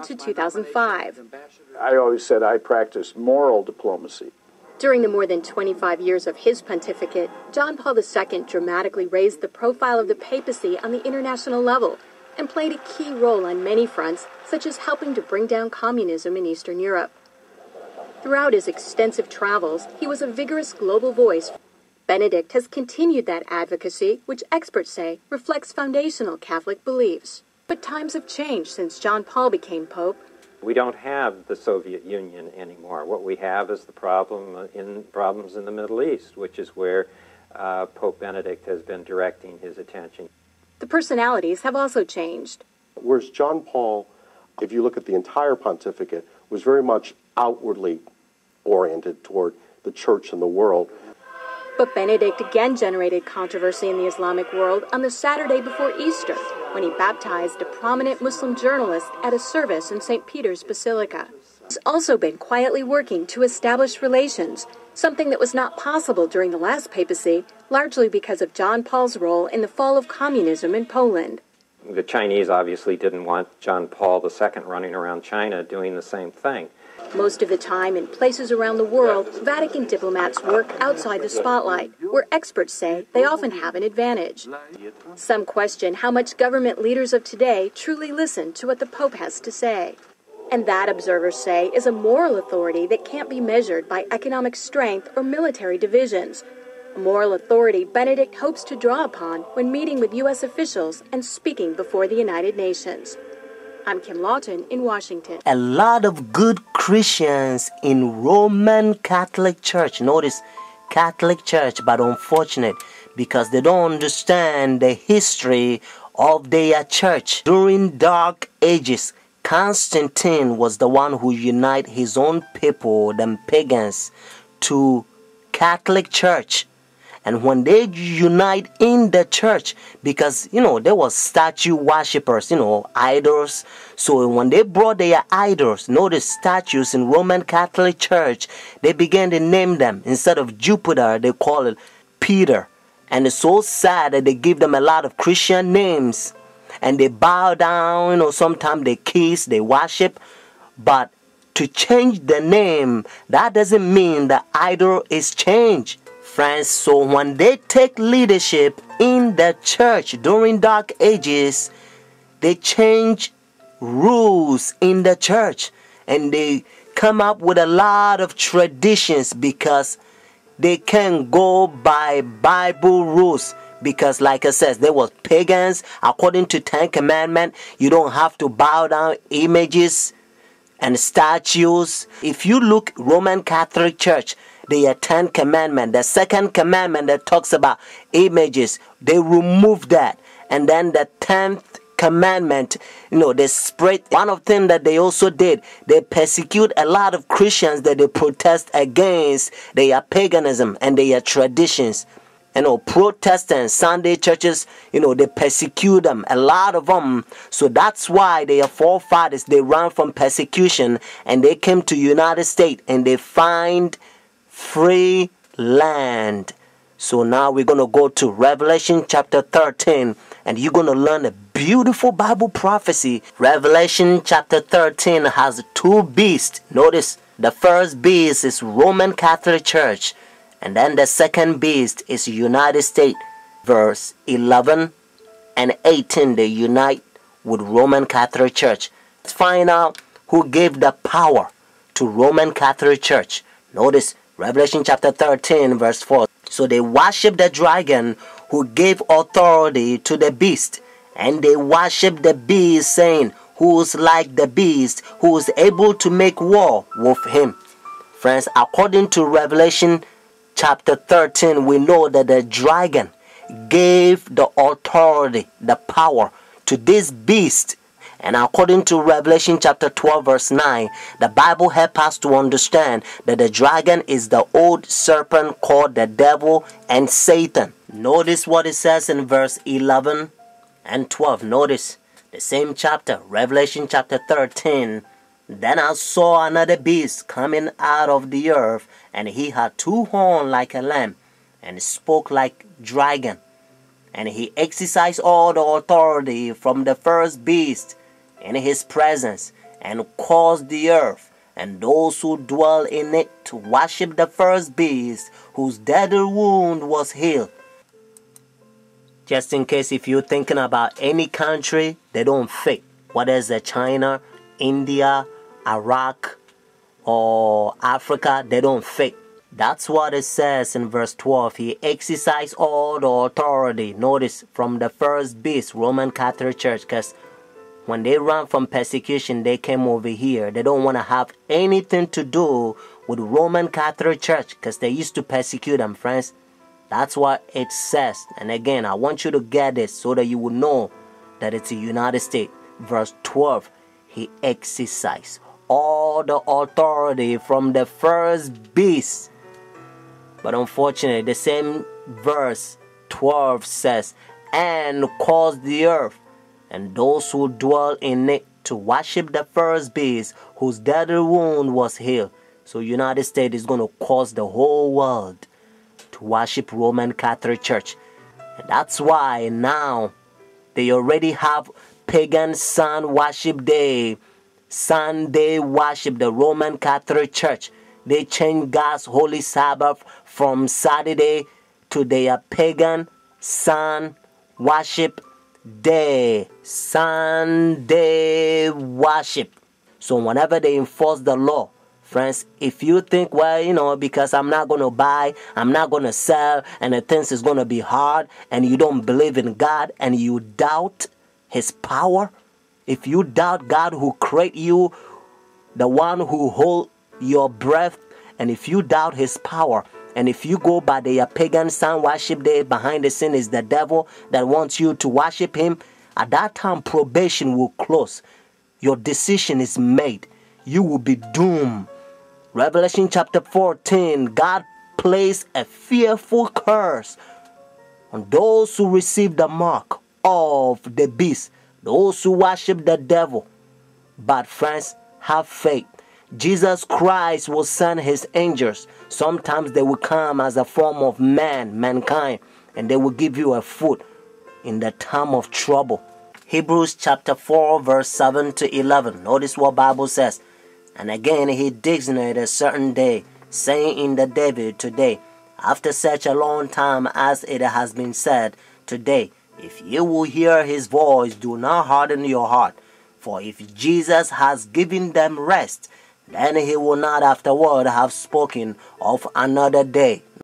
to 2005. I always said I practice moral diplomacy. During the more than 25 years of his pontificate, John Paul II dramatically raised the profile of the papacy on the international level and played a key role on many fronts, such as helping to bring down communism in Eastern Europe. Throughout his extensive travels, he was a vigorous global voice. Benedict has continued that advocacy, which experts say reflects foundational Catholic beliefs. But times have changed since John Paul became Pope. We don't have the Soviet Union anymore. What we have is the problems in the Middle East, which is where Pope Benedict has been directing his attention. The personalities have also changed. Whereas John Paul, if you look at the entire pontificate, was very much outwardly oriented toward the church and the world. But Benedict again generated controversy in the Islamic world on the Saturday before Easter, when he baptized a prominent Muslim journalist at a service in St. Peter's Basilica. He's also been quietly working to establish relations, something that was not possible during the last papacy, largely because of John Paul's role in the fall of communism in Poland. The Chinese obviously didn't want John Paul II running around China doing the same thing. Most of the time, in places around the world, Vatican diplomats work outside the spotlight, where experts say they often have an advantage. Some question how much government leaders of today truly listen to what the Pope has to say. And that, observers say, is a moral authority that can't be measured by economic strength or military divisions. A moral authority Benedict hopes to draw upon when meeting with U.S. officials and speaking before the United Nations. I'm Kim Lawton in Washington. A lot of good Christians in Roman Catholic Church, notice Catholic Church, but unfortunate because they don't understand the history of their church. During Dark Ages, Constantine was the one who united his own people, them pagans, to Catholic Church. And when they unite in the church, because, there were statue worshippers, idols. So when they brought their idols, notice statues in Roman Catholic Church, they began to name them. Instead of Jupiter, they call it Peter. And it's so sad that they give them a lot of Christian names. And they bow down, sometimes they kiss, they worship. But to change the name, that doesn't mean the idol is changed. Friends, so when they take leadership in the church during Dark Ages, they change rules in the church and they come up with a lot of traditions because they can't go by Bible rules. Because like I said, there was pagans. According to Ten Commandments, you don't have to bow down images and statues. If you look Roman Catholic Church, the 10 commandment, the second commandment that talks about images, they removed that. And then the 10th commandment, they spread. One of them that they also did, they persecute a lot of Christians that they protest against their paganism and their traditions. Protestants, Sunday churches, they persecute them, a lot of them. So that's why their forefathers, they ran from persecution and they came to United States and they find free land. So now we're going to go to Revelation chapter 13 and you're going to learn a beautiful Bible prophecy. Revelation chapter 13 has two beasts. Notice the first beast is Roman Catholic Church and then the second beast is United States. Verse 11 and 18 they unite with Roman Catholic Church. Let's find out who gave the power to Roman Catholic Church. Notice Revelation chapter 13 verse 4. So they worship the dragon who gave authority to the beast. And they worship the beast saying, who's like the beast, who is able to make war with him. Friends, according to Revelation chapter 13, we know that the dragon gave the authority, the power to this beast. And according to Revelation chapter 12 verse 9, the Bible helps us to understand that the dragon is the old serpent called the devil and Satan. Notice what it says in verse 11 and 12. Notice the same chapter, Revelation chapter 13. Then I saw another beast coming out of the earth, and he had two horns like a lamb, and spoke like dragon. And he exercised all the authority from the first beast in his presence, and caused the earth and those who dwell in it to worship the first beast whose deadly wound was healed. Just in case if you're thinking about any country, they don't fit. Whether it's China, India, Iraq, or Africa, they don't fit. That's what it says in verse 12. He exercised all the authority, notice, from the first beast, Roman Catholic Church, because when they ran from persecution, they came over here. They don't want to have anything to do with Roman Catholic Church because they used to persecute them, friends. That's what it says. And again, I want you to get this so that you will know that it's the United States. Verse 12, he exercised all the authority from the first beast. But unfortunately, the same verse 12 says, and caused the earth and those who dwell in it to worship the first beast whose deadly wound was healed. So United States is going to cause the whole world to worship Roman Catholic Church. And that's why now they already have pagan sun worship day, Sunday worship, the Roman Catholic Church. They changed God's holy Sabbath from Saturday to their pagan sun worship day, Sunday worship. So whenever they enforce the law, friends, if you think, well, because I'm not going to buy, I'm not going to sell, and the things is going to be hard, and you don't believe in God, and you doubt His power, if you doubt God who created you, the one who holds your breath, and if you doubt His power, and if you go by the pagan sun worship day, behind the scene is the devil that wants you to worship him, at that time probation will close. Your decision is made. You will be doomed. Revelation chapter 14, God placed a fearful curse on those who receive the mark of the beast, those who worship the devil. But friends, have faith. Jesus Christ will send His angels. Sometimes they will come as a form of mankind, and they will give you a food in the time of trouble. Hebrews chapter 4 verse 7 to 11. Notice what Bible says. And again he designated a certain day, saying in the David today, after such a long time as it has been said, today, if you will hear His voice, do not harden your heart. For if Jesus has given them rest, then He will not afterward have spoken of another day.